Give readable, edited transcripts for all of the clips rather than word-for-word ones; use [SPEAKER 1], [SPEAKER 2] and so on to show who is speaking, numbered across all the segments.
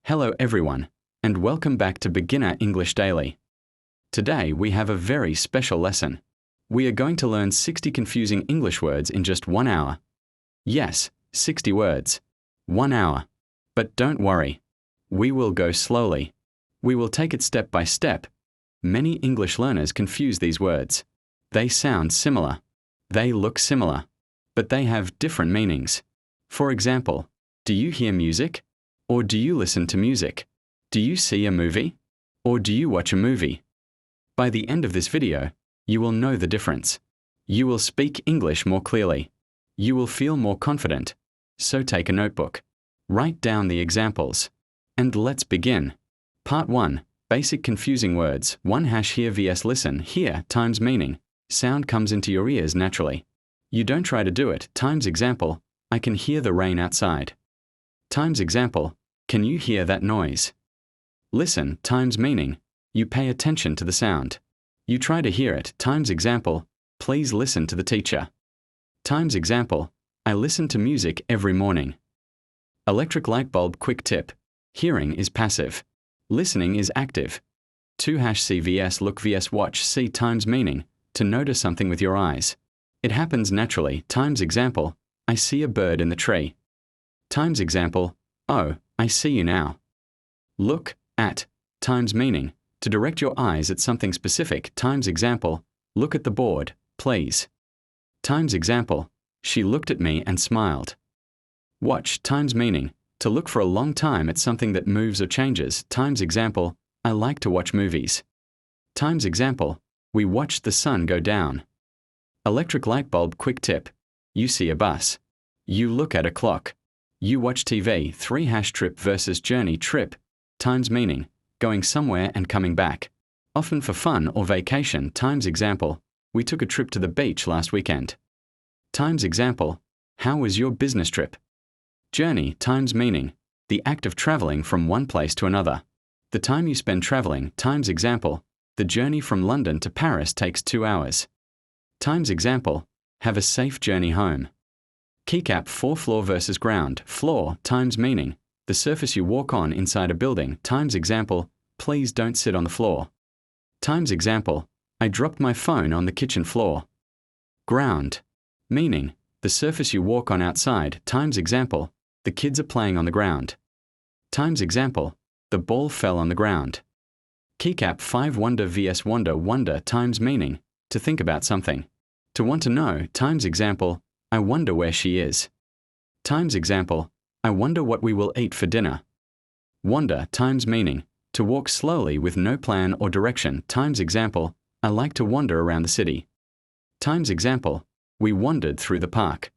[SPEAKER 1] Hello everyone, and welcome back to Beginner English Daily. Today we have a very special lesson. We are going to learn 60 confusing English words in just 1 hour. Yes, 60 words. 1 hour. But don't worry. We will go slowly. We will take it step by step. Many English learners confuse these words. They sound similar. They look similar. But they have different meanings. For example, do you hear music? Or do you listen to music? Do you see a movie? Or do you watch a movie? By the end of this video, you will know the difference. You will speak English more clearly. You will feel more confident. So take a notebook. Write down the examples. And let's begin. Part 1. Basic confusing words. 1 hear vs listen. Hear times meaning. Sound comes into your ears naturally. You don't try to do it. Times example. I can hear the rain outside. Times example. Can you hear that noise? Listen times meaning. You pay attention to the sound. You try to hear it. Times example. Please listen to the teacher. Times example. I listen to music every morning. Electric light bulb quick tip. Hearing is passive. Listening is active. 2 see vs look vs watch. See times meaning. To notice something with your eyes. It happens naturally. Times example. I see a bird in the tree. Times example. Oh, I see you now. Look at times meaning. To direct your eyes at something specific. Times example. Look at the board, please. Times example. She looked at me and smiled. Watch times meaning. To look for a long time at something that moves or changes. Times example. I like to watch movies. Times example. We watched the sun go down. Electric light bulb quick tip. You see a bus. You look at a clock. You watch TV. 3 trip versus journey. Trip times meaning. Going somewhere and coming back. Often for fun or vacation. Times example. We took a trip to the beach last weekend. Times example. How was your business trip? Journey times meaning. The act of traveling from one place to another. The time you spend traveling. Times example. The journey from London to Paris takes 2 hours. Times example. Have a safe journey home. Keycap 4 floor versus ground. Floor times meaning. The surface you walk on inside a building. Times example. Please don't sit on the floor. Times example. I dropped my phone on the kitchen floor. Ground meaning. The surface you walk on outside. Times example. The kids are playing on the ground. Times example. The ball fell on the ground. Keycap 5 wonder vs wonder. Wonder times meaning. To think about something. To want to know. Times example. I wonder where she is. Times example. I wonder what we will eat for dinner. Wander times meaning. To walk slowly with no plan or direction. Times example. I like to wander around the city. Times example. We wandered through the park.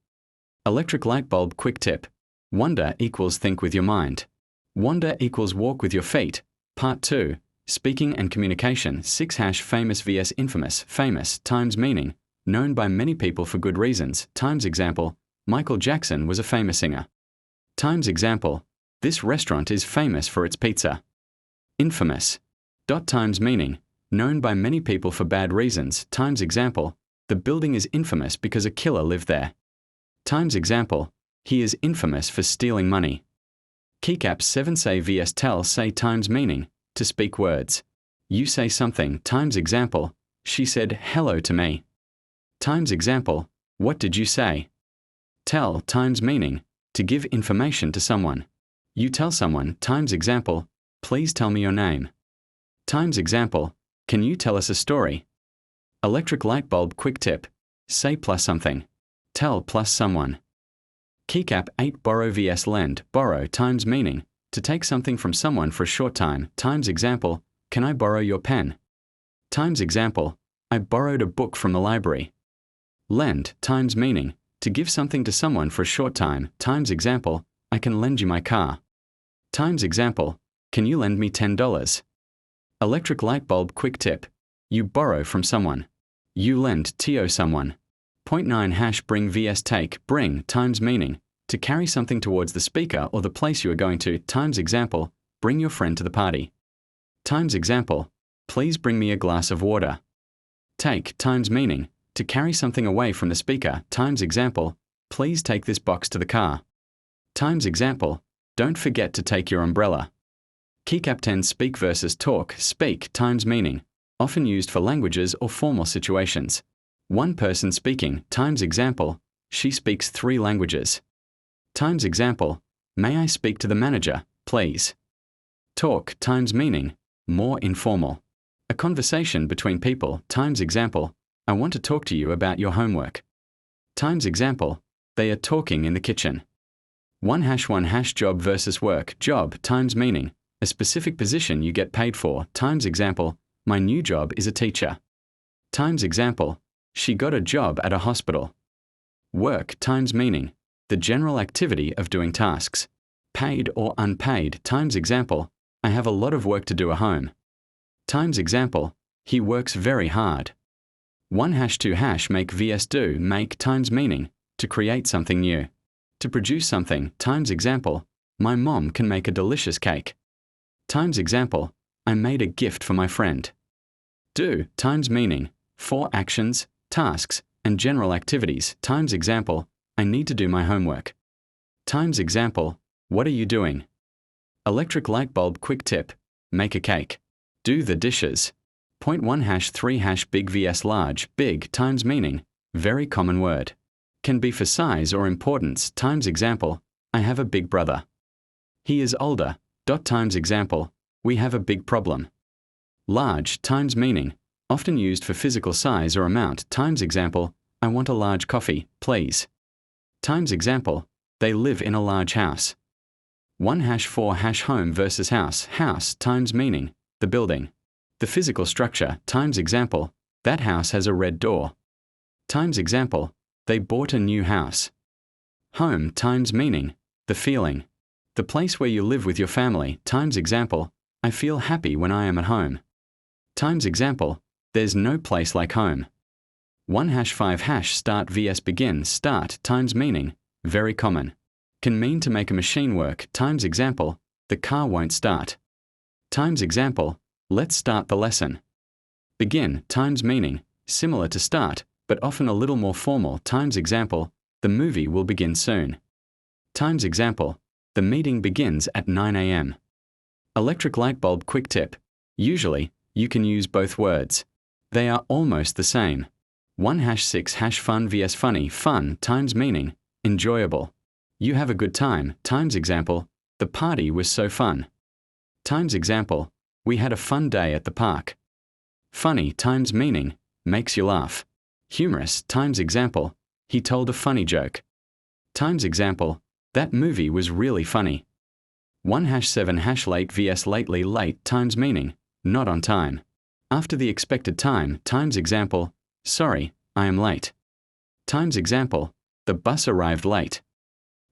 [SPEAKER 1] Electric light bulb quick tip. Wonder equals think with your mind. Wander equals walk with your feet. Part 2. Speaking and communication. 6 famous vs infamous. Famous times meaning. Known by many people for good reasons. Times example. Michael Jackson was a famous singer. Times example. This restaurant is famous for its pizza. Infamous. Times meaning. Known by many people for bad reasons. Times example. The building is infamous because a killer lived there. Times example. He is infamous for stealing money. Keycap 7 say vs tell. Say times meaning. To speak words. You say something. Times example. She said hello to me. Times example. What did you say? Tell times meaning. To give information to someone. You tell someone. Times example. Please tell me your name. Times example. Can you tell us a story? Electric light bulb quick tip. Say plus something. Tell plus someone. Keycap 8 borrow vs lend. Borrow times meaning. To take something from someone for a short time. Times example. Can I borrow your pen? Times example. I borrowed a book from the library. Lend times meaning. To give something to someone for a short time. Times example. I can lend you my car. Times example. Can you lend me $10? Electric light bulb quick tip. You borrow from someone. You lend to someone. Point 9 bring vs take. Bring times meaning. To carry something towards the speaker or the place you are going to. Times example. Bring your friend to the party. Times example. Please bring me a glass of water. Take times meaning. To carry something away from the speaker. Times example. Please take this box to the car. Times example. Don't forget to take your umbrella. Keycap 10 speak versus talk, speak times meaning, often used for languages or formal situations. One person speaking times example, she speaks 3 languages. Times example, may I speak to the manager, please? Talk times meaning, more informal. A conversation between people times example, I want to talk to you about your homework. Times example, they are talking in the kitchen. 1 job versus work, job times meaning, a specific position you get paid for, times example, my new job is a teacher. Times example, she got a job at a hospital. Work times meaning, the general activity of doing tasks. Paid or unpaid times example, I have a lot of work to do at home. Times example, he works very hard. 1 make vs do, make times meaning, to create something new. To produce something times example, my mom can make a delicious cake. Times example, I made a gift for my friend. Do times meaning, for actions, tasks, and general activities times example, I need to do my homework. Times example, what are you doing? Electric light bulb quick tip, make a cake. Do the dishes. Point 1 big vs large, big times meaning, very common word. Can be for size or importance times example, I have a big brother. He is older, times example, we have a big problem. Large times meaning, often used for physical size or amount times example, I want a large coffee, please. Times example, they live in a large house. 1 home versus house, house times meaning, the building. The physical structure times example, that house has a red door. Times example, they bought a new house. Home times meaning, the feeling. The place where you live with your family times example, I feel happy when I am at home. Times example, there's no place like home. 1 start vs begin, start times meaning, very common. Can mean to make a machine work times example, the car won't start. Times example, let's start the lesson. Begin times meaning, similar to start, but often a little more formal times example, the movie will begin soon. Times example, the meeting begins at 9 a.m. Electric light bulb quick tip. Usually, you can use both words. They are almost the same. 1 fun vs funny, fun times meaning, enjoyable. You have a good time times example, the party was so fun. Times example, we had a fun day at the park. Funny times meaning, makes you laugh. Humorous times example, he told a funny joke. Times example, that movie was really funny. 1 late vs lately, late times meaning, not on time. After the expected time times example, sorry, I am late. Times example, the bus arrived late.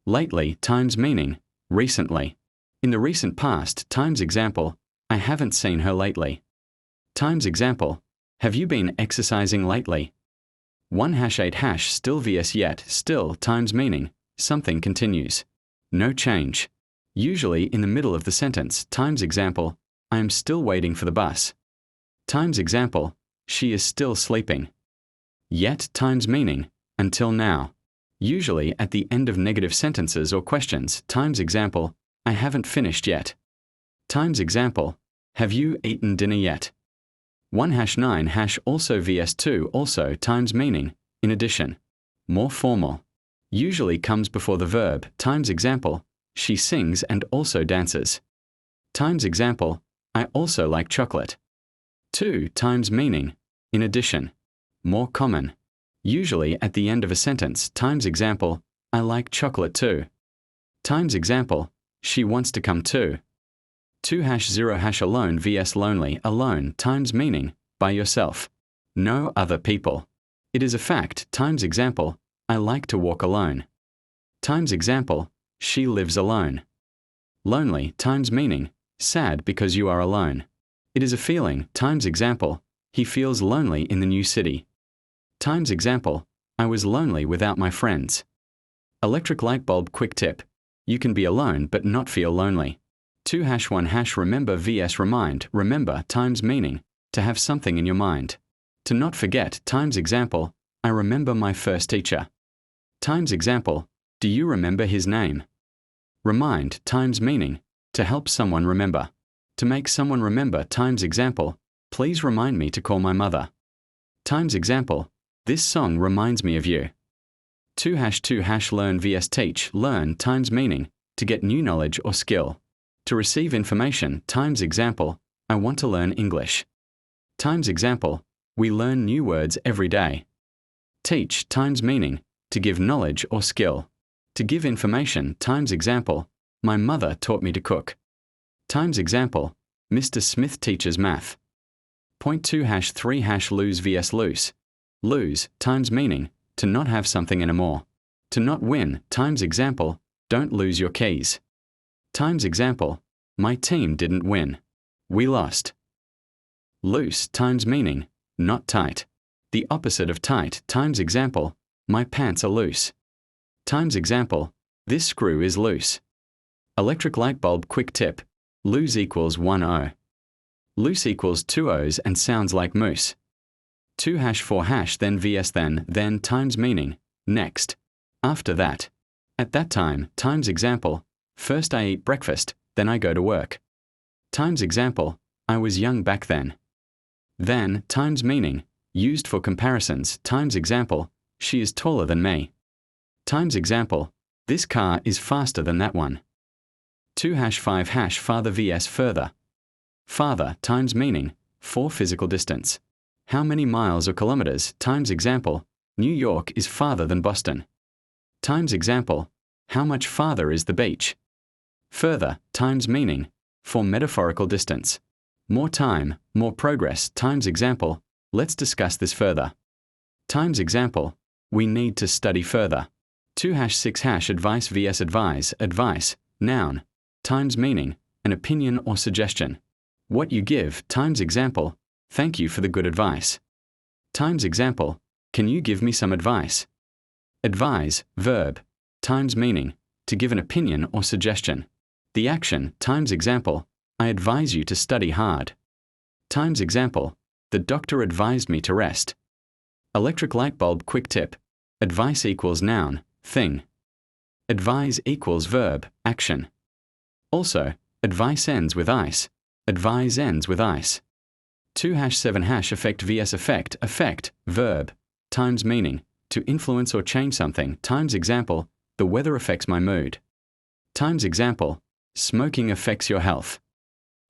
[SPEAKER 1] Lately times meaning, recently. In the recent past times example, I haven't seen her lately. Times example, have you been exercising lately? 1 still vs yet, still times meaning, something continues. No change. Usually in the middle of the sentence times example, I am still waiting for the bus. Times example, she is still sleeping. Yet times meaning, until now. Usually at the end of negative sentences or questions times example, I haven't finished yet. Times example, have you eaten dinner yet? 1 also vs 2 also times meaning, in addition. More formal. Usually comes before the verb times example, she sings and also dances. Times example, I also like chocolate. 2 times meaning, in addition. More common. Usually at the end of a sentence times example, I like chocolate too. Times example, she wants to come too. 2 0 alone vs lonely, alone times meaning, by yourself. No other people. It is a fact times example, I like to walk alone. Times example, she lives alone. Lonely times meaning, sad because you are alone. It is a feeling times example, he feels lonely in the new city. Times example, I was lonely without my friends. Electric light bulb quick tip. You can be alone but not feel lonely. 2 1 remember vs remind, remember times meaning, to have something in your mind. To not forget times example, I remember my first teacher. Times example, do you remember his name? Remind times meaning, to help someone remember. To make someone remember times example, please remind me to call my mother. Times example, this song reminds me of you. 2 learn vs teach, learn times meaning, to get new knowledge or skill. To receive information times example, I want to learn English. Times example, we learn new words every day. Teach times meaning, to give knowledge or skill. To give information times example, my mother taught me to cook. Times example, Mr. Smith teaches math. Point 2-3 lose vs loose. Lose times meaning, to not have something anymore. To not win times example, don't lose your keys. Times example, my team didn't win. We lost. Loose times meaning, not tight. The opposite of tight times example, my pants are loose. Times example, this screw is loose. Electric light bulb quick tip, lose equals 1 O. Loose equals 2 O's and sounds like moose. 2-4 then vs then times meaning, next. After that. At that time times example, first I eat breakfast, then I go to work. Times example, I was young back then. Then times meaning, used for comparisons times example, she is taller than me. Times example, this car is faster than that one. 2-5 farther vs further. Farther times meaning, for physical distance. How many miles or kilometers times example, New York is farther than Boston. Times example, how much farther is the beach? Further times meaning, for metaphorical distance. More time, more progress times example, let's discuss this further. Times example, we need to study further. 2-6 advice vs advise, advice, noun, times meaning, an opinion or suggestion. What you give times example, thank you for the good advice. Times example, can you give me some advice? Advise, verb, times meaning, to give an opinion or suggestion. The action times example, I advise you to study hard. Times example, the doctor advised me to rest. Electric light bulb quick tip, advice equals noun, thing. Advise equals verb, action. Also, advice ends with ice. Advise ends with ice. 2-7 effect vs effect, effect, verb, times meaning, to influence or change something times example, the weather affects my mood. Times example, smoking affects your health.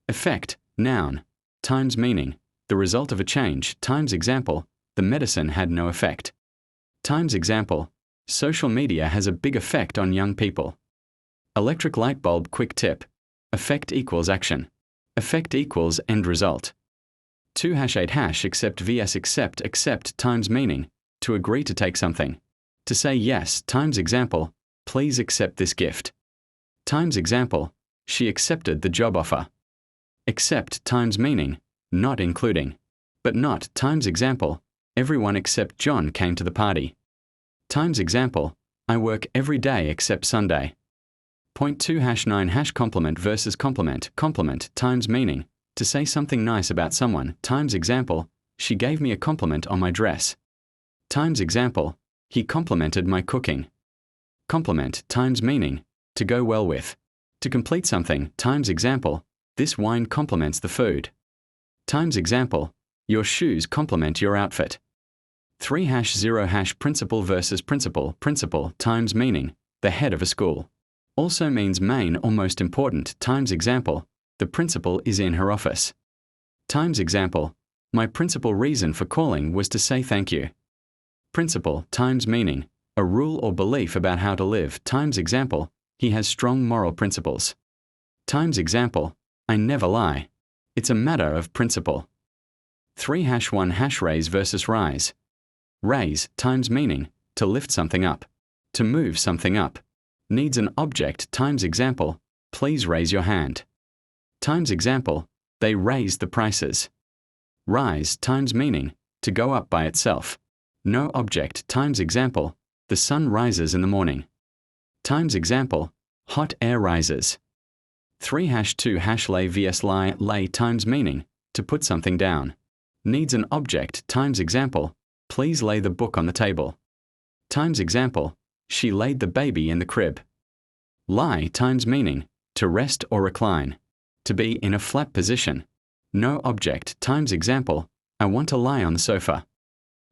[SPEAKER 1] Effect, noun, times meaning, the result of a change times example, the medicine had no effect. Times example, social media has a big effect on young people. Electric light bulb quick tip, effect equals action. Effect equals end result. 2-8 accept vs accept times meaning, to agree to take something. To say yes times example, please accept this gift. Times example, she accepted the job offer. Accept times meaning, not including. But not times example, everyone except John came to the party. Times example, I work every day except Sunday. Point 2-9 compliment versus compliment, compliment times meaning, to say something nice about someone times example, she gave me a compliment on my dress. Times example, he complimented my cooking. Compliment times meaning, to go well with. To complete something times example, this wine complements the food. Times example, your shoes complement your outfit. 3-0 principal versus principal, principal times meaning, the head of a school. Also means main or most important times example, the principal is in her office. Times example, my principal reason for calling was to say thank you. Principle times meaning, a rule or belief about how to live times example, he has strong moral principles. Times example, I never lie. It's a matter of principle. 3-1 raise versus rise. Raise times meaning, to lift something up. To move something up. Needs an object times example, please raise your hand. Times example, they raised the prices. Rise times meaning, to go up by itself. No object times example, the sun rises in the morning. Times example, hot air rises. 3-2 lay vs lie, lay times meaning, to put something down. Needs an object times example, please lay the book on the table. Times example, she laid the baby in the crib. Lie times meaning, to rest or recline. to be in a flat position. No object times example, I want to lie on the sofa.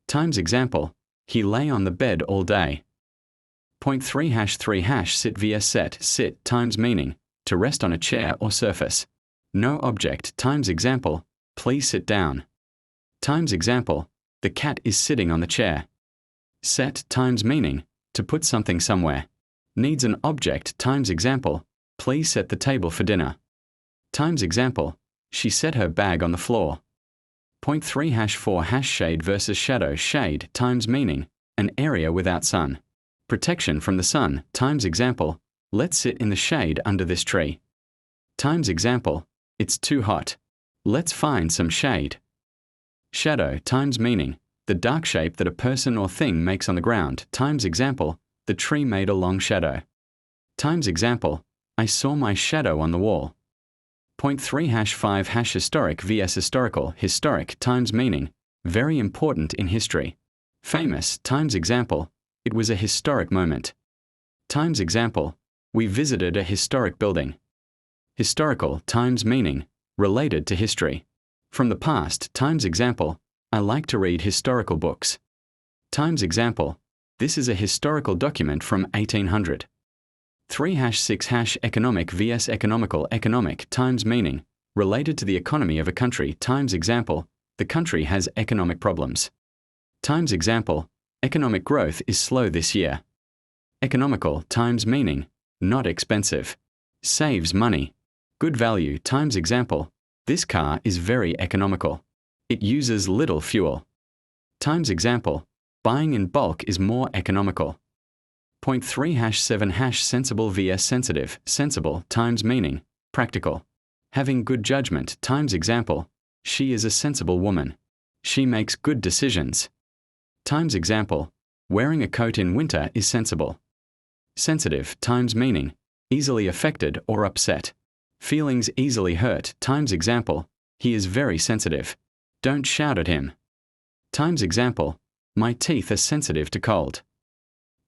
[SPEAKER 1] Times example, he lay on the bed all day. Point 3-3 sit vs set, sit times meaning, to rest on a chair or surface. No object times example, please sit down. Times example, the cat is sitting on the chair. Set times meaning, to put something somewhere. Needs an object times example, please set the table for dinner. Times example, she set her bag on the floor. Point 3-4 shade versus shadow, shade times meaning, an area without sun. Protection from the sun times example, let's sit in the shade under this tree. Times example, it's too hot. Let's find some shade. Shadow times meaning, the dark shape that a person or thing makes on the ground. Times example, the tree made a long shadow. Times example, I saw my shadow on the wall. Point 3-5 historic vs historical, historic times meaning, very important in history. Famous times example, it was a historic moment. Times example, we visited a historic building. Historical times meaning, related to history. From the past times example, I like to read historical books. Times example, this is a historical document from 1800. 3-6 economic vs economical, economic times meaning, related to the economy of a country. Times example, the country has economic problems. Times example, economic growth is slow this year. Economical times meaning, not expensive. Saves money. Good value times example, this car is very economical. It uses little fuel. Times example, buying in bulk is more economical. Point 3-7 sensible vs sensitive, sensible times meaning, practical. Having good judgment times example, she is a sensible woman. She makes good decisions. Times example, wearing a coat in winter is sensible. Sensitive times meaning, easily affected or upset. Feelings easily hurt times example, he is very sensitive. Don't shout at him. Times example, my teeth are sensitive to cold.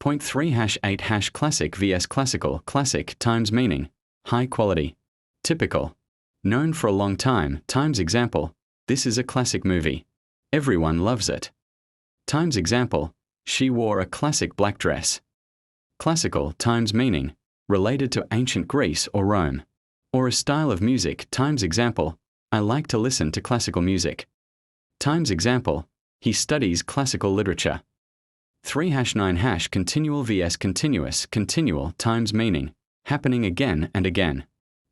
[SPEAKER 1] Point 3-8 classic vs classical, classic times meaning, high quality. Typical. Known for a long time times example, this is a classic movie. Everyone loves it. Times example, she wore a classic black dress. Classical times meaning, related to ancient Greece or Rome. Or a style of music times example, I like to listen to classical music. Times example, he studies classical literature. 3-9 continual vs continuous, continual times meaning, happening again and again.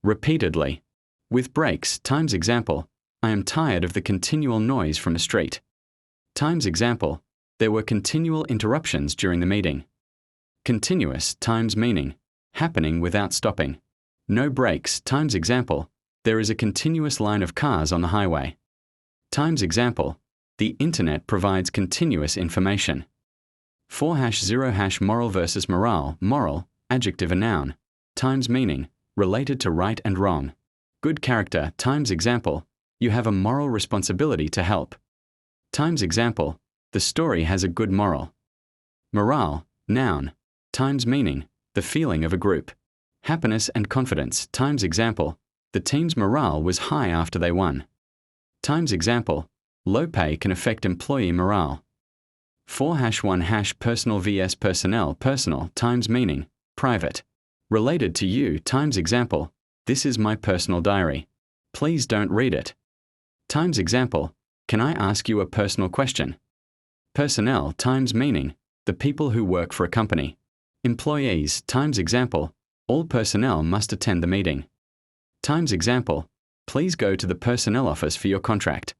[SPEAKER 1] Repeatedly. With breaks times example, I am tired of the continual noise from the street. Times example, there were continual interruptions during the meeting. Continuous times meaning, happening without stopping. No breaks times example, there is a continuous line of cars on the highway. Times example, the internet provides continuous information. 4-0 moral versus morale, moral, adjective a noun, times meaning, related to right and wrong. Good character times example, you have a moral responsibility to help. Times example, the story has a good moral. Morale, noun, times meaning, the feeling of a group. Happiness and confidence times example, the team's morale was high after they won. Times example, low pay can affect employee morale. 4-1 personal vs personnel, personal times meaning, private. Related to you times example, this is my personal diary. Please don't read it. Times example, can I ask you a personal question? Personnel times meaning, the people who work for a company. Employees times example, all personnel must attend the meeting. Times example, please go to the personnel office for your contract.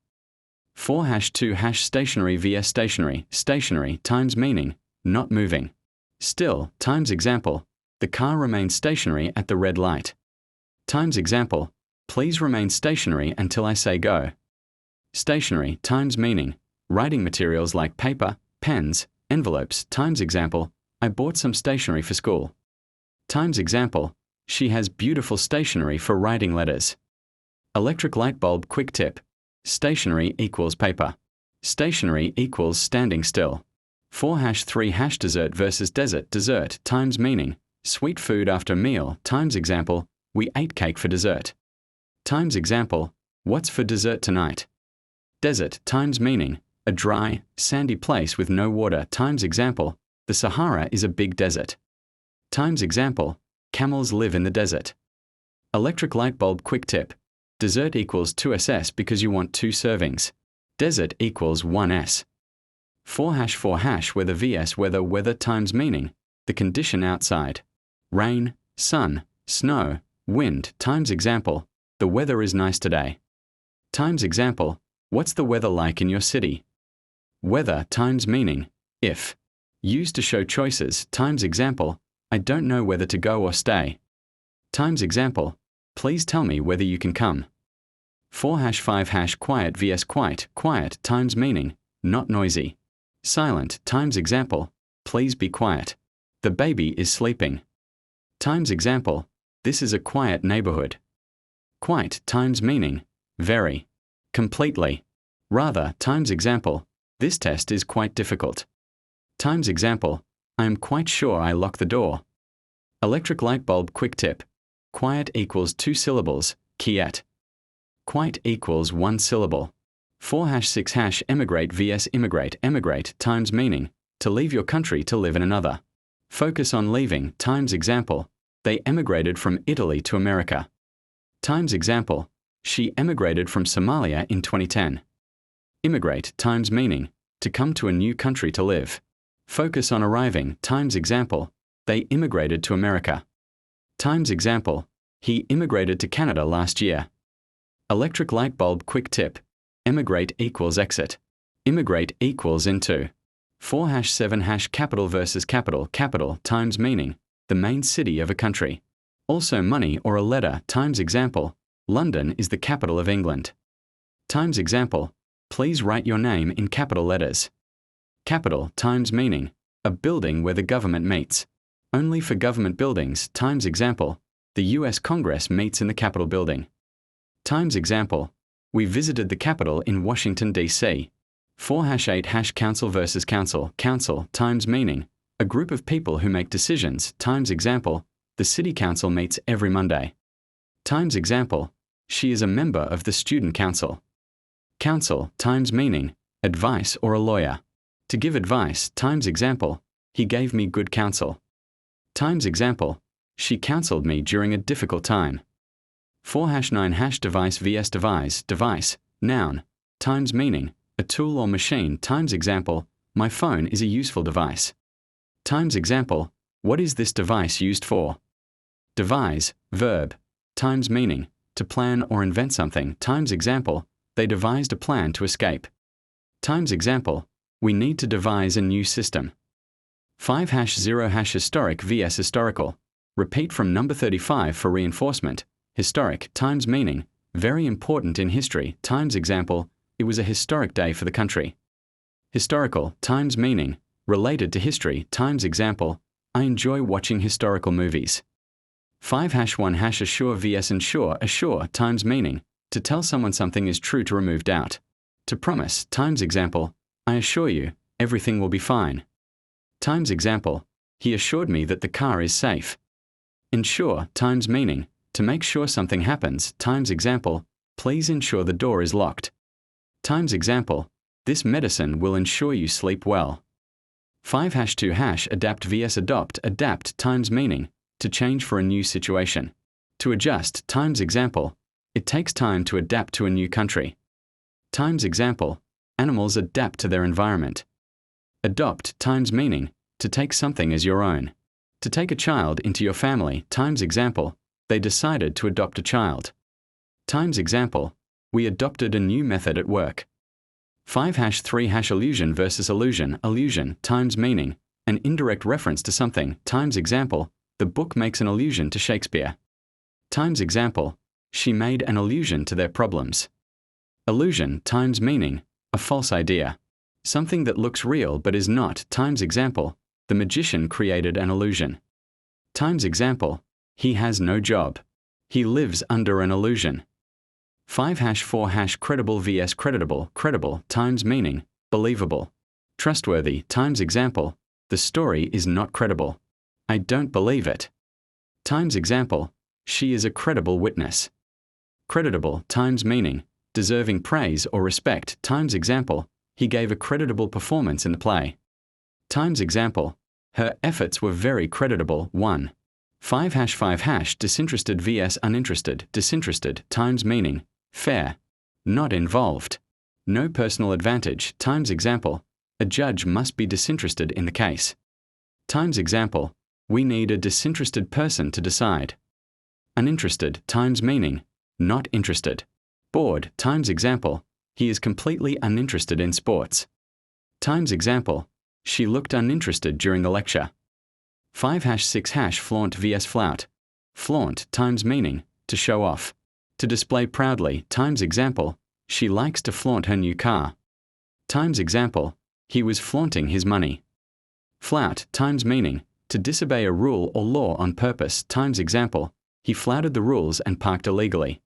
[SPEAKER 1] 4-2 stationary vs stationary, stationary times meaning, not moving. Still times example, the car remains stationary at the red light. Times example, please remain stationary until I say go. Stationary times meaning, writing materials like paper, pens, envelopes times example, I bought some stationery for school. Times example, she has beautiful stationery for writing letters. Electric light bulb quick tip. Stationery equals paper. Stationery equals standing still. 4-3 dessert versus desert, dessert times meaning, sweet food after meal times example, we ate cake for dessert. Times example, what's for dessert tonight? Desert times meaning, a dry, sandy place with no water times example, the Sahara is a big desert. Times example, camels live in the desert. Electric light bulb quick tip, dessert equals 2s because you want 2 servings. Desert equals 1s. 4#4# weather vs weather times meaning, the condition outside. Rain, sun, snow, wind times example, the weather is nice today. Times example, what's the weather like in your city? Weather times meaning, if. Used to show choices times example, I don't know whether to go or stay. Times example, please tell me whether you can come. 4#5# quiet vs quiet times meaning, not noisy. Silent times example, please be quiet. The baby is sleeping. Times example, this is a quiet neighborhood. Quite times meaning, very. Completely. Rather times example, this test is quite difficult. Times example, I am quite sure I locked the door. Electric light bulb quick tip, quiet equals 2 syllables, quiet. Quite equals 1 syllable. 4#6# emigrate vs emigrate times meaning, to leave your country to live in another. Focus on leaving times example, they emigrated from Italy to America. Times example, she emigrated from Somalia in 2010. Immigrate times meaning, to come to a new country to live. Focus on arriving times example, they immigrated to America. Times example, he immigrated to Canada last year. Electric light bulb quick tip, emigrate equals exit. Immigrate equals into. 4#7# capital versus capital times meaning, the main city of a country. Also money or a letter times example, London is the capital of England. Times example, please write your name in capital letters. Capital times meaning, a building where the government meets. Only for government buildings times example, the US Congress meets in the Capitol building. Times example, we visited the Capitol in Washington, D.C. 4#8# council versus council times meaning, a group of people who make decisions times example, the city council meets every Monday. Times example, she is a member of the student council. Counsel times meaning, advice or a lawyer. To give advice times example, he gave me good counsel. Times example, she counseled me during a difficult time. 4#9# device vs device, noun, times meaning, a tool or machine times example, my phone is a useful device. Times example, what is this device used for? Devise, verb, times meaning, to plan or invent something times example, they devised a plan to escape. Times example, we need to devise a new system. 5#0# historic vs historical, repeat from number 35 for reinforcement. Historic times meaning, very important in history times example, it was a historic day for the country. Historical times meaning, related to history times example, I enjoy watching historical movies. 5#1# assure vs assure times meaning, to tell someone something is true to remove doubt. To promise times example, I assure you, everything will be fine. Times example, he assured me that the car is safe. Ensure times meaning, to make sure something happens times example, please ensure the door is locked. Times example, this medicine will ensure you sleep well. 5#2# adapt vs adapt times meaning, to change for a new situation. To adjust times example, it takes time to adapt to a new country. Times example, animals adapt to their environment. Adopt times meaning, to take something as your own. To take a child into your family times example, they decided to adopt a child. Times example, we adopted a new method at work. 5#3# illusion versus illusion times meaning, an indirect reference to something times example, the book makes an allusion to Shakespeare. Times example, she made an allusion to their problems. Illusion times meaning, a false idea. Something that looks real but is not times example, the magician created an illusion. Times example, he has no job. He lives under an illusion. 5#4# credible vs credible times meaning, believable. Trustworthy times example, the story is not credible. I don't believe it. Times example, she is a credible witness. Creditable times meaning, deserving praise or respect times example, he gave a creditable performance in the play. Times example, her efforts were very creditable. 1. 5 # disinterested vs uninterested. Disinterested times meaning, fair, not involved. No personal advantage times example, a judge must be disinterested in the case. Times example, we need a disinterested person to decide. Uninterested times meaning, not interested. Bored times example, he is completely uninterested in sports. Times example, she looked uninterested during the lecture. 5 # 6 # flaunt vs flout. Flaunt times meaning, to show off. To display proudly times example, she likes to flaunt her new car. Times example, he was flaunting his money. Flout times meaning, to disobey a rule or law on purpose times example, he flouted the rules and parked illegally.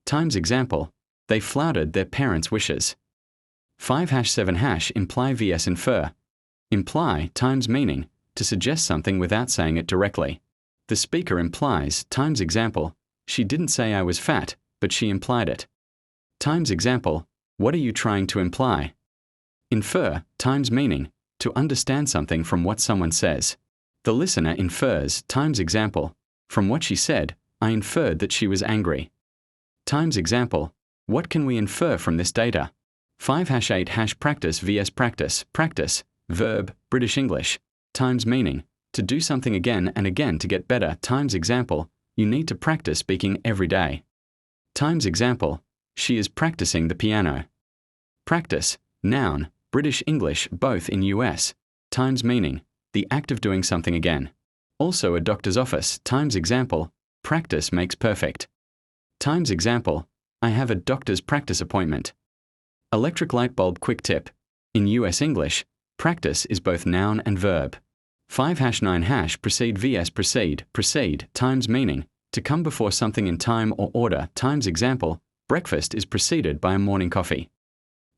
[SPEAKER 1] Times example, they flouted their parents' wishes. 5 # 7 # imply vs infer. Imply times meaning, to suggest something without saying it directly. The speaker implies times example, she didn't say I was fat, but she implied it. Times example, what are you trying to imply? Infer times meaning, to understand something from what someone says. The listener infers times example, from what she said, I inferred that she was angry. Times example, what can we infer from this data? 5 # 8 # practice vs practice. Practice, verb, British English, times meaning, to do something again and again to get better times example, you need to practice speaking every day. Times example, she is practicing the piano. Practice, noun, British English both in US, times meaning, the act of doing something again. Also a doctor's office times example, practice makes perfect. Times example, I have a doctor's practice appointment. Electric light bulb quick tip. In US English, practice is both noun and verb. 5 # 9 # proceed vs proceed. Proceed times meaning, to come before something in time or order times example, breakfast is preceded by a morning coffee.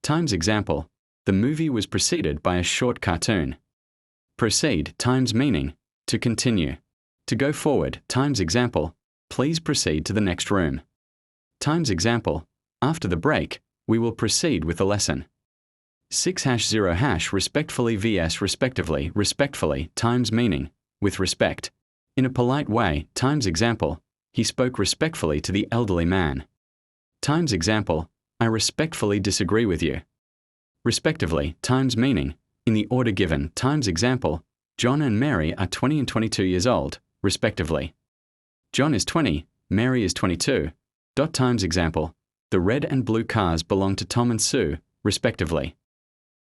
[SPEAKER 1] Times example, the movie was preceded by a short cartoon. Proceed times meaning, to continue. To go forward times example, please proceed to the next room. Times example, after the break, we will proceed with the lesson. 6 # 0 # respectfully vs respectively. Respectfully times meaning, with respect. In a polite way times example, he spoke respectfully to the elderly man. Times example, I respectfully disagree with you. Respectively times meaning, in the order given times example, John and Mary are 20 and 22 years old, respectively. John is 20, Mary is 22. Times example, the red and blue cars belong to Tom and Sue, respectively.